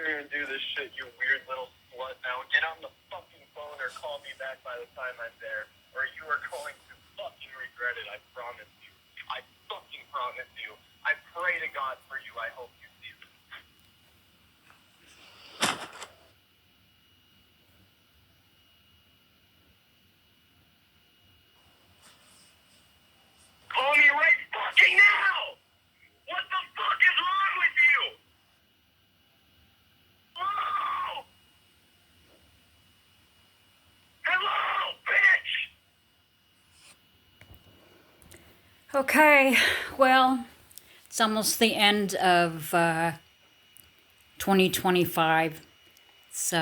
you're gonna do this shit, you weird little slut. Now get on the fucking phone or call me back by the time I'm there, or you are going to fucking regret it. I promise you. I fucking promise you. I pray to God for you. I hope you see this. Call me right fucking now! What the fuck is wrong with you? Hello? Hello, bitch! Okay, well, it's almost the end of 2025. It's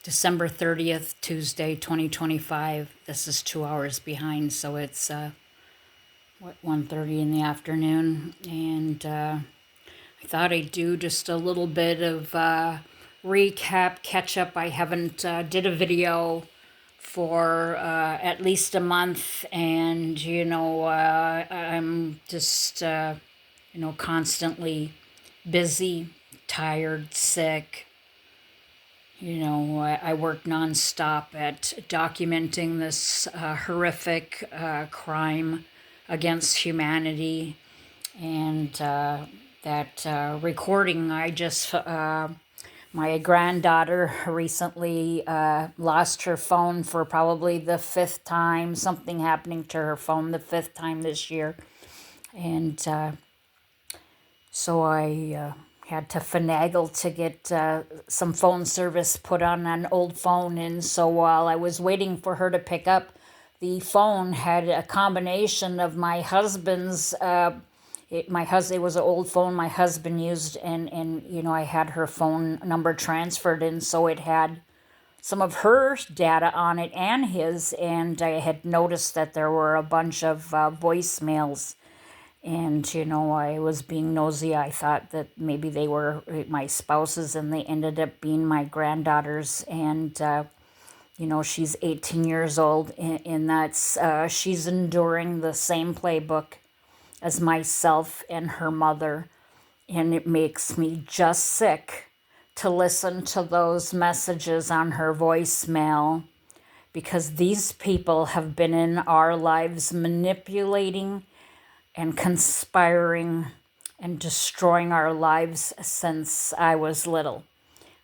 December 30th, Tuesday, 2025. This is 2 hours behind, so it's 1:30 in the afternoon, and I thought I'd do just a little bit of recap, catch up. I haven't did a video for at least a month, and I'm just constantly busy, tired, sick. I work nonstop at documenting this horrific crime against humanity, and that recording I just my granddaughter recently lost her phone for probably the 5th time, something happening to her phone the 5th time this year. And so I had to finagle to get some phone service put on an old phone. And so while I was waiting for her to pick up, the phone had a combination of my husband's it was an old phone my husband used, and I had her phone number transferred, and so it had some of her data on it and his, and I had noticed that there were a bunch of voicemails, and I was being nosy. I thought that maybe they were my spouse's, and they ended up being my granddaughter's, and she's 18 years old, and that's she's enduring the same playbook as myself and her mother, and it makes me just sick to listen to those messages on her voicemail, because these people have been in our lives manipulating and conspiring and destroying our lives since I was little.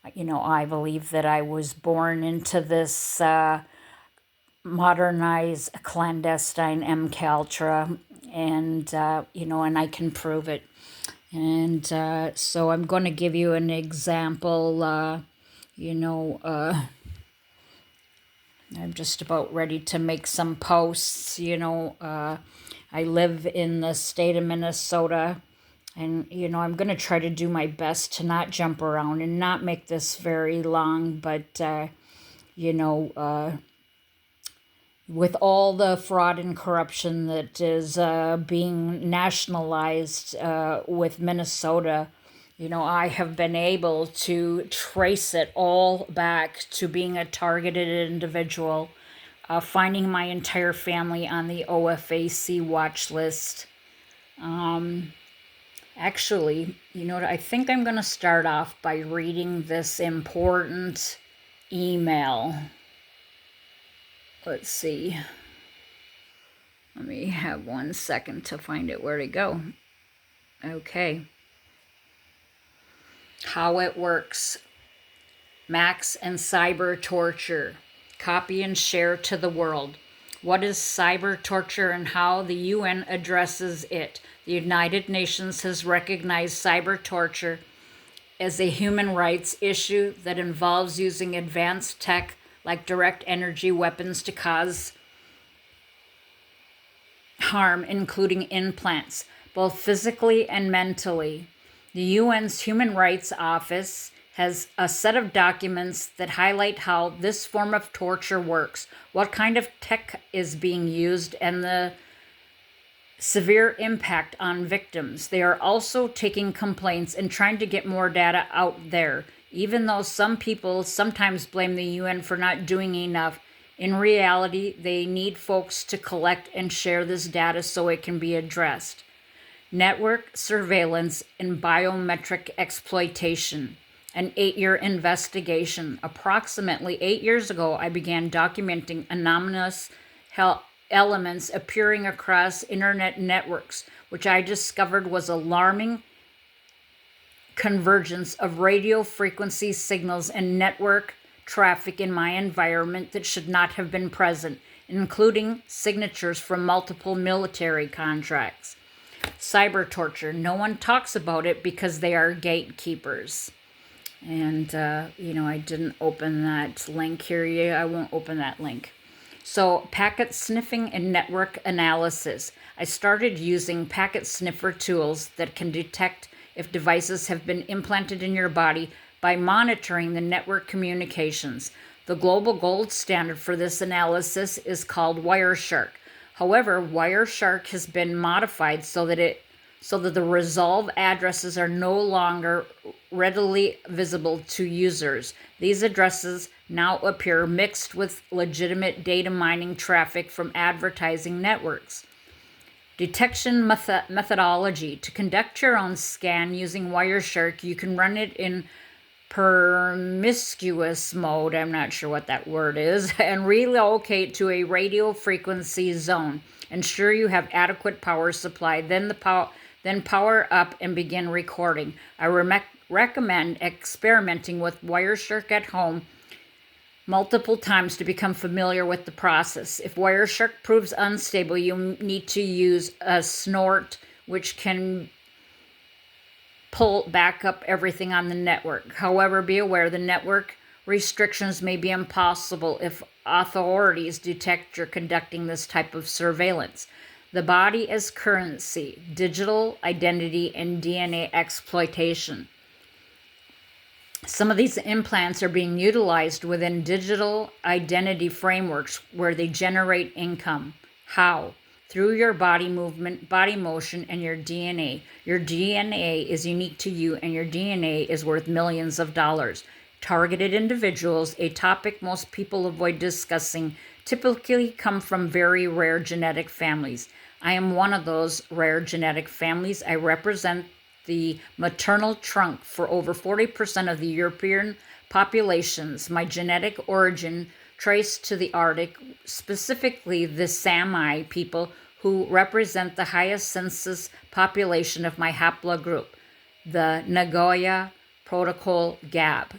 I believe that I was born into this modernized clandestine MKUltra, and and I can prove it. And so I'm going to give you an example. I'm just about ready to make some posts. I live in the state of Minnesota, and I'm going to try to do my best to not jump around and not make this very long, but with all the fraud and corruption that is being nationalized with Minnesota, I have been able to trace it all back to being a targeted individual, finding my entire family on the OFAC watch list. Actually, I think I'm going to start off by reading this important email. Let's see. Let me have 1 second to find it where to go. Okay. How it works. Max and Cybertorture. Copy and share to the world. What is cybertorture and how the UN addresses it? The United Nations has recognized cybertorture as a human rights issue that involves using advanced tech like direct energy weapons to cause harm, including implants, both physically and mentally. The UN's Human Rights Office has a set of documents that highlight how this form of torture works, what kind of tech is being used, and the severe impact on victims. They are also taking complaints and trying to get more data out there. Even though some people sometimes blame the UN for not doing enough, in reality, they need folks to collect and share this data so it can be addressed. Network surveillance and biometric exploitation. an 8-year investigation. Approximately 8 years ago, I began documenting anomalous elements appearing across internet networks, which I discovered was alarming convergence of radio frequency signals and network traffic in my environment that should not have been present, including signatures from multiple military contracts. Cybertorture. No one talks about it because they are gatekeepers. And, I didn't open that link here. Yeah, I won't open that link. So, packet sniffing and network analysis. I started using packet sniffer tools that can detect if devices have been implanted in your body by monitoring the network communications. The global gold standard for this analysis is called Wireshark. However, Wireshark has been modified so that the resolve addresses are no longer readily visible to users. These addresses now appear mixed with legitimate data mining traffic from advertising networks. Detection methodology. To conduct your own scan using Wireshark, you can run it in promiscuous mode, I'm not sure what that word is, and relocate to a radio frequency zone. Ensure you have adequate power supply, then power up and begin recording. I recommend experimenting with Wireshark at home multiple times to become familiar with the process. If Wireshark proves unstable, you need to use a snort, which can pull back up everything on the network. However, be aware the network restrictions may be impossible if authorities detect you're conducting this type of surveillance. The body as currency, digital identity, and DNA exploitation. Some of these implants are being utilized within digital identity frameworks where they generate income. How? Through your body movement, body motion, and your DNA. Your DNA is unique to you, and your DNA is worth millions of dollars. Targeted individuals, a topic most people avoid discussing, typically come from very rare genetic families. I am one of those rare genetic families. I represent the maternal trunk for over 40% of the European populations. My genetic origin traced to the Arctic, specifically the Sami people who represent the highest census population of my haplogroup, the Nagoya Protocol Gap.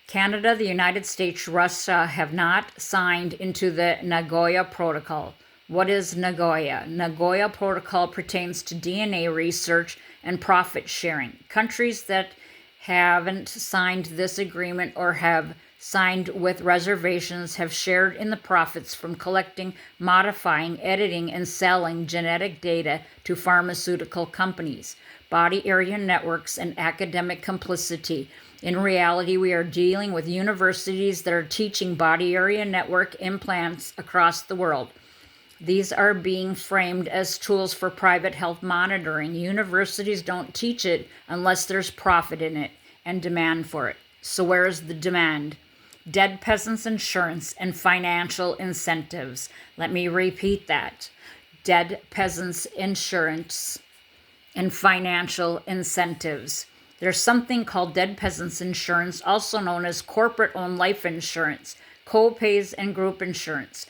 Canada, the United States, Russia have not signed into the Nagoya Protocol. What is Nagoya? Nagoya Protocol pertains to DNA research and profit sharing. Countries that haven't signed this agreement or have signed with reservations have shared in the profits from collecting, modifying, editing, and selling genetic data to pharmaceutical companies, body area networks, and academic complicity. In reality, we are dealing with universities that are teaching body area network implants across the world. These are being framed as tools for private health monitoring. Universities don't teach it unless there's profit in it and demand for it. So where is the demand? Dead peasants' insurance and financial incentives. Let me repeat that. Dead peasants' insurance and financial incentives. There's something called dead peasants' insurance, also known as corporate-owned life insurance, co-pays, and group insurance.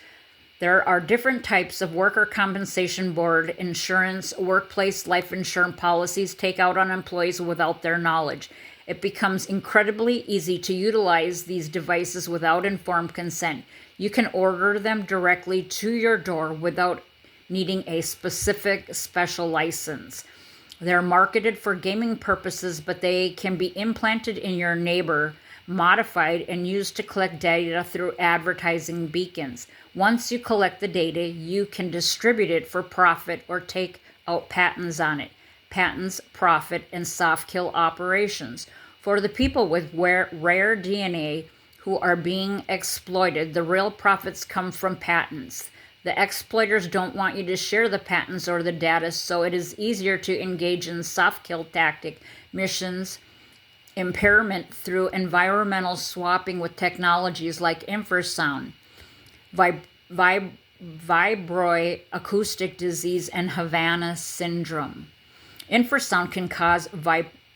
There are different types of worker compensation board insurance, workplace life insurance policies take out on employees without their knowledge. It becomes incredibly easy to utilize these devices without informed consent. You can order them directly to your door without needing a specific special license. They're marketed for gaming purposes, but they can be implanted in your neighbor, modified, and used to collect data through advertising beacons. Once you collect the data, you can distribute it for profit or take out patents on it. Patents, profit, and soft kill operations. For the people with rare DNA who are being exploited, the real profits come from patents. The exploiters don't want you to share the patents or the data, so it is easier to engage in soft kill tactic missions, impairment through environmental swapping with technologies like infrasound, vibroacoustic disease, and Havana syndrome. Infrasound can cause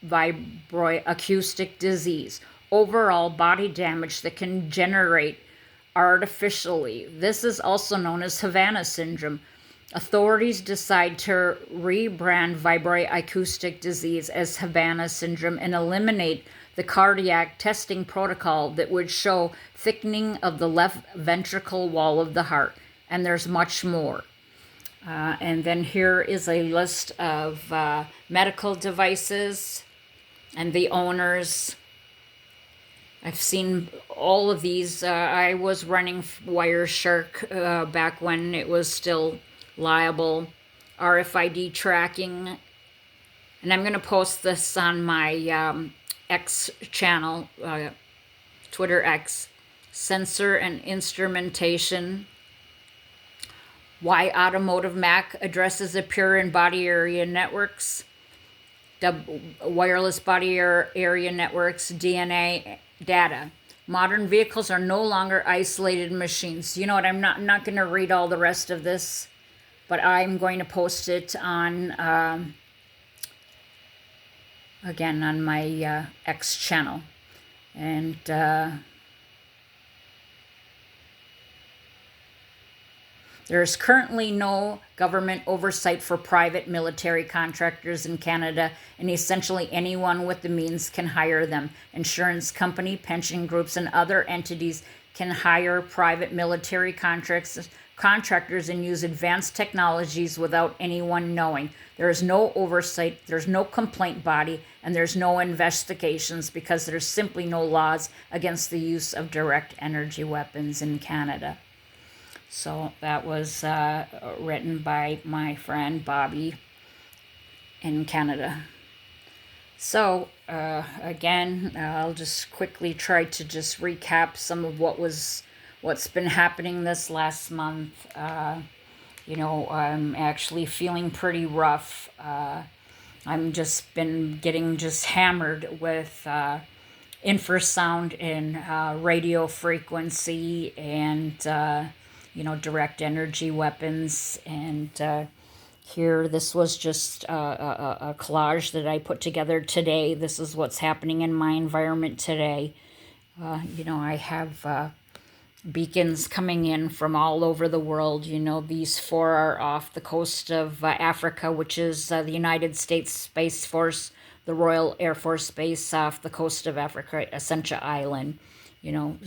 vibroacoustic disease, overall body damage that can generate artificially. This is also known as Havana syndrome. Authorities decide to rebrand vibroacoustic disease as Havana syndrome and eliminate the cardiac testing protocol that would show thickening of the left ventricle wall of the heart. And there's much more. And then here is a list of medical devices and the owners. I've seen all of these. I was running Wireshark back when it was still liable. RFID tracking. And I'm going to post this on my X channel, Twitter X. Sensor and instrumentation. Why automotive Mac addresses appear in body area networks. Wireless body area networks, DNA data. Modern vehicles are no longer isolated machines. You know what, I'm not going to read all the rest of this, but I'm going to post it on, again, on my X channel. And there is currently no government oversight for private military contractors in Canada, and essentially anyone with the means can hire them. Insurance company, pension groups, and other entities can hire private military contractors and use advanced technologies without anyone knowing. There is no oversight, there's no complaint body, and there's no investigations because there's simply no laws against the use of direct energy weapons in Canada. So that was written by my friend Bobby in Canada. So again, I'll just quickly try to just recap some of what's been happening this last month. You know, I'm actually feeling pretty rough. I'm just been getting just hammered with infrasound and radio frequency and you know, direct energy weapons. And here, this was just a collage that I put together today. This is what's happening in my environment today. You know, I have beacons coming in from all over the world. You know, these 4 are off the coast of Africa, which is the United States Space Force, the Royal Air Force Base off the coast of Africa, Essentia Island. You know,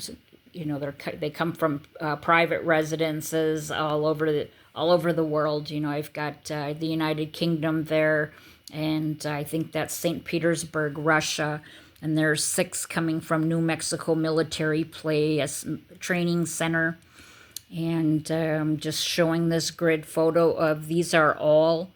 they come from private residences all over the world. You know, I've got the United Kingdom there, and I think that's St. Petersburg, Russia. And there's 6 coming from New Mexico Military Training Center. And just showing this grid photo of these are all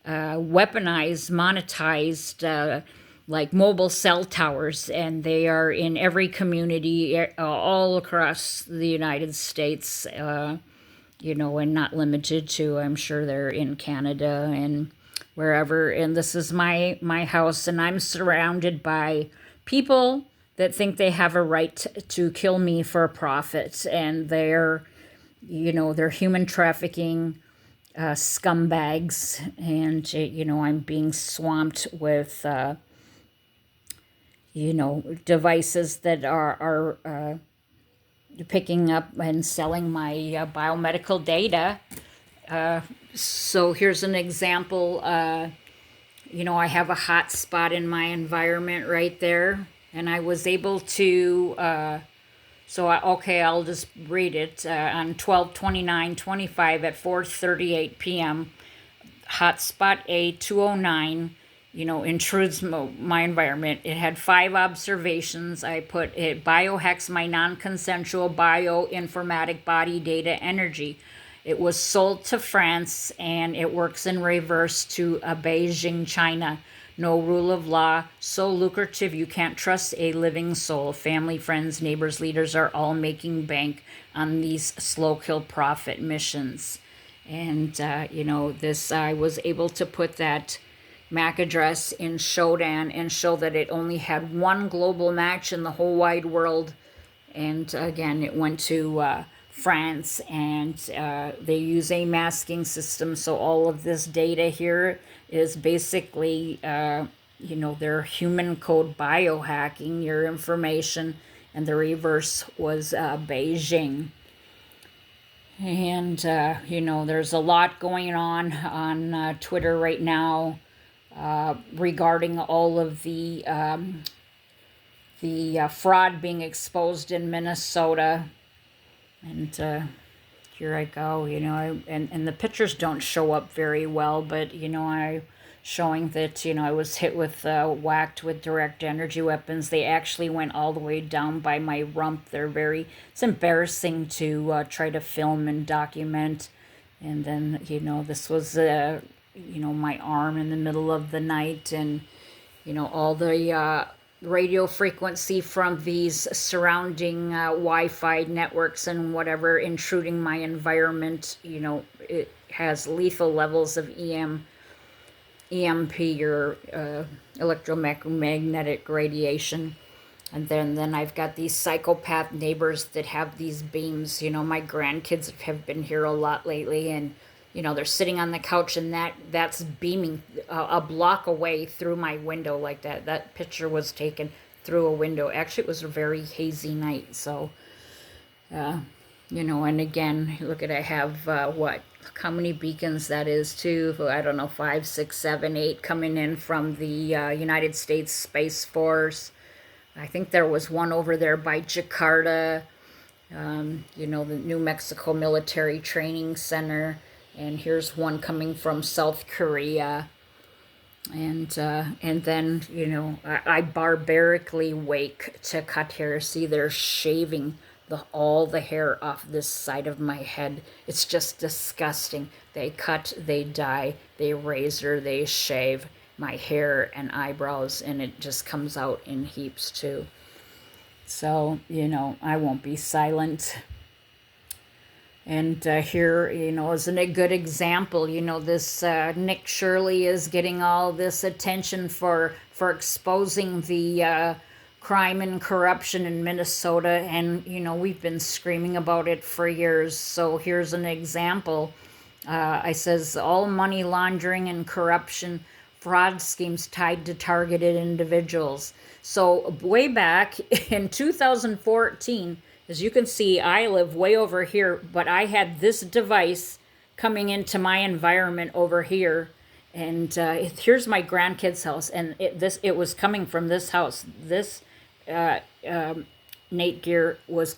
weaponized, monetized, like mobile cell towers, and they are in every community all across the United States, you know, and not limited to, I'm sure they're in Canada and wherever. And this is my house, and I'm surrounded by people that think they have a right to kill me for a profit, and they're, you know, they're human trafficking scumbags, and, you know, I'm being swamped with you know, devices that are picking up and selling my biomedical data. So here's an example. You know, I have a hot spot in my environment right there, and I was able to, okay, I'll just read it. On 12/29/25 at 4:38 p.m., hotspot A209, you know, intrudes my environment. It had 5 observations. I put it biohacks my non-consensual bioinformatic body data energy. It was sold to France, and it works in reverse to Beijing, China. No rule of law, so lucrative you can't trust a living soul. Family, friends, neighbors, leaders are all making bank on these slow kill profit missions. And, you know, this, I was able to put that MAC address in Shodan and show that it only had 1 global match in the whole wide world. And again, it went to France, and they use a masking system. So all of this data here is basically they're human code biohacking your information, and the reverse was Beijing. And, there's a lot going on Twitter right now regarding all of the fraud being exposed in Minnesota. And here I go, and the pictures don't show up very well, but, I showing that, I was hit with, whacked with direct energy weapons. They actually went all the way down by my rump. It's embarrassing to try to film and document. And then, this was, my arm in the middle of the night, and, all the radio frequency from these surrounding Wi-Fi networks and whatever intruding my environment. It has lethal levels of EMP, or electromagnetic radiation. And then I've got these psychopath neighbors that have these beams. My grandkids have been here a lot lately, and they're sitting on the couch, and that's beaming a block away through my window like that. That picture was taken through a window. Actually, it was a very hazy night. So, and again, look at, I have how many beacons that is too? I don't know, 5, 6, 7, 8 coming in from the United States Space Force. I think there was one over there by Jakarta, the New Mexico Military Training Center. And here's one coming from South Korea. And then, I barbarically wake to cut hair. See, they're shaving all the hair off this side of my head. It's just disgusting. They cut, they dye, they razor, they shave my hair and eyebrows, and it just comes out in heaps too. So, I won't be silent. And here, isn't a good example. This Nick Shirley is getting all this attention for exposing the crime and corruption in Minnesota, and we've been screaming about it for years. So here's an example. I says all money laundering and corruption fraud schemes tied to targeted individuals. So way back in 2014, as you can see, I live way over here, but I had this device coming into my environment over here. And here's my grandkid's house, and it was coming from this house. This Nate Gear was